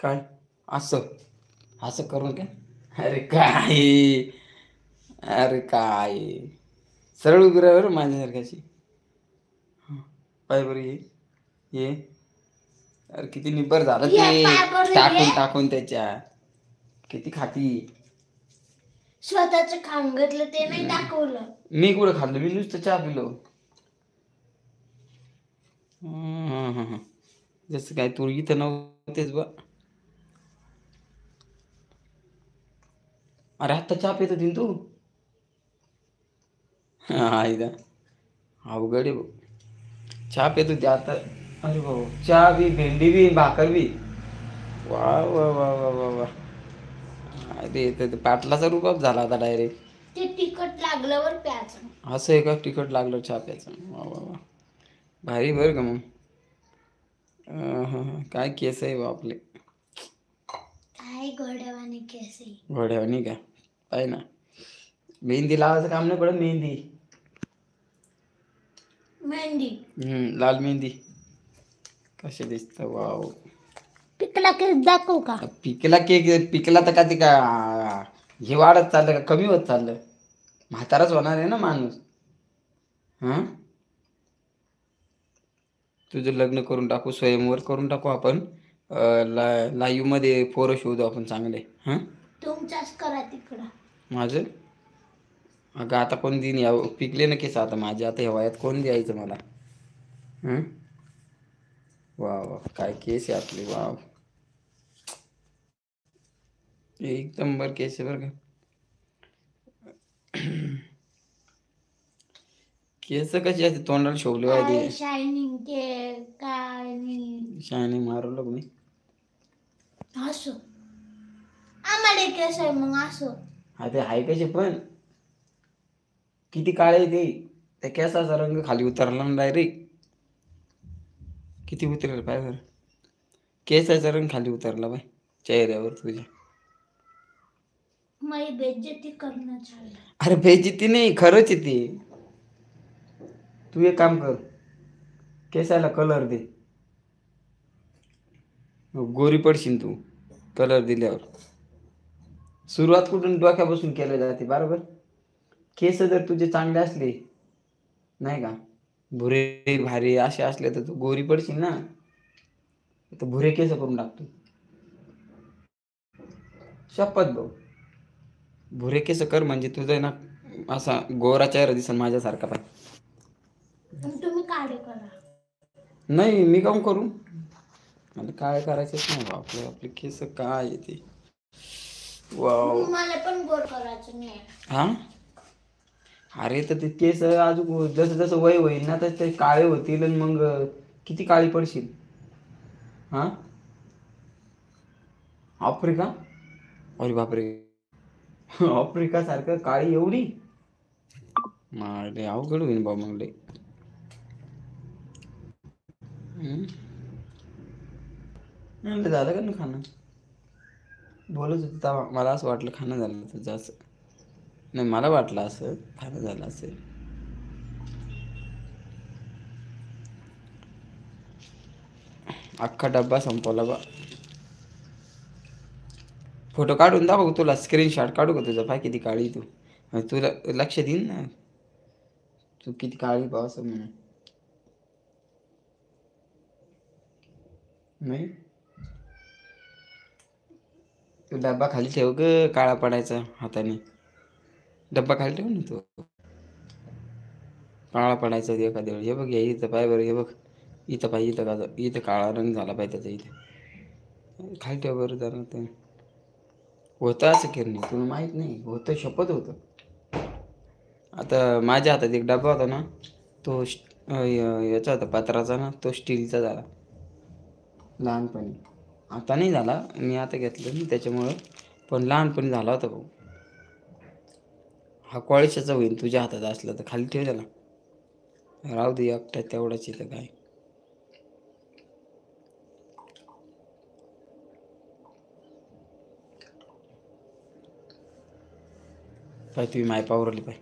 काय असं असं करून काय? अरे काय, अरे काय, सरळ उभी राहा बरं माझ्यासारख्याची. पाय बरं ये अरे किती निब्बर झालं ते टाकून टाकून त्याच्या. किती खाती. स्वतःच खाऊन घेतलं ते नाही दाखवलं. मी कुठं खाल्लं, मी नुसतं चहा पिलो. जसं काय तू इथं नव्हतेच बा. अरे आत्ता चहा पित होती तू. आईला अवघड आहे भाऊ. चहा पित होती आता. अरे भाऊ चहा बी, भेंडी बी, भाकर बी. वा वा वा वा वा वा. अरे ते पाटलाचा रुबाब झाला आता डायरेक्ट. ते तिखट लागल्यावर प्यायचं. असं आहे का, तिखट लागलं चहा प्यायचं. वा वा वा, भारी बरं का मग. काय केस आहे बापले. काय घोड्यावानी केस आहे. घोड्यावानी का, पाय ना. मेहंदी लावायचं काम नाही पडत. मेहंदी मेहंदी लाल मेहंदी कशी दिसतं. वाव. पिकला केस दाखव का. पिकला केक पिकला तर का ते का हे वाढत चाललं का कमी होत चाललं. म्हाताराच होणार आहे ना माणूस. हां तुझं लग्न करून टाकू, स्वयंवर करून टाकू आपण. लाईव्ह मध्ये फोटो शोधू आपण चांगले. हां तुमच्याच करा तिकडं. माझं अगं आता कोण देईन या पिकले ना केस आता माझे. आता ह्या वयात कोण द्यायचं मला. वा वा काय केस आहे आपली. वाव एकदम बर केस आहे बरं का. केस कशी असते तोंडाला शोभले पाहिजे. शायनिंग ते काय नाही. शायनिंग मारवलं मी. असं आम्हाला केस आहे मग असं. हा ते आहे कसे पण किती काळे ते. त्या केसाचा रंग खाली उतरला ना डायरेक्ट. किती उतरेल पाय बरं. केसाचा रंग खाली उतरला बाय चेहऱ्यावर तुझ्या. माझी बेइज्जती करणं चाललं. अरे बेइज्जती नाही, खरंच आहे ते. तू एक काम कर, केसाला कलर दे. गोरी पडशील तू कलर दिल्यावर. सुरुवात कुठून डोक्यापासून केली जाते बरोबर. केस जर तुझे चांगले असले नाही का, भुरे भारी असे असले तर तू गोरी पडशील ना. तर भुरे केस करून टाकतो शपथ भाऊ. भुरे केस कर म्हणजे तुझं ना असा गोरा चेहरा दिसन माझ्यासारखा पाय. तुम्ही काळे करा. नाही मी काऊन करू. मला काय करायचंच नाही आपले आपले केस काय येते. वाव मला पण गोर करायचं नाही. हा अरे तर ते केस अजून जसं जसं वय होईल ना तर ते काळे होतील. आणि मग किती काळी पडशील. हा आफ्रिका, अरे बापरे. आफ्रिका सारखं काळी एवढी. अवघड होईन बा मग लय. झालं का ना खाणं. बोलत होती तेव्हा मला असं वाटलं खाणं झालं तुझं असं. नाही मला वाटलं असं खाणं झालं असेल. अख्खा डब्बा संपवला बा. फोटो काढून दाखव तुला. स्क्रीनशॉट काढू का तुझा. पाय किती काळी तू. तुला लक्ष देईन ना तू किती काळी बा असं म्हणून. नाही तू डब्बा खाली ठेव ग, काळा पडायचा हाताने. डब्बा खाली ठेव ना तू. काळा पडायचा एखाद्या वेळी. हे बघ इथं पाय बरं. हे बघ इथं पाय इथं काळा रंग झाला पाहिजे त्याचा. इथे खाली ठेव बरं जरा. ते होतं असं किरणी तुला माहीत नाही. होतं शपथ होतं. आता माझ्या हातात एक डब्बा होता ना तो याचा होता पत्राचा ना. तो स्टीलचा झाला लहानपणी. आता नाही झाला, मी आता घेतलं नाही त्याच्यामुळं. पण लहानपणी झाला होता भाऊ. हा कोळशाचा होईल तुझ्या हातात असला तर. खाली ठेव त्याला. राहू दे एकट्या तेवढाच इथं काय. पाय तुम्ही माय पावरली पाय.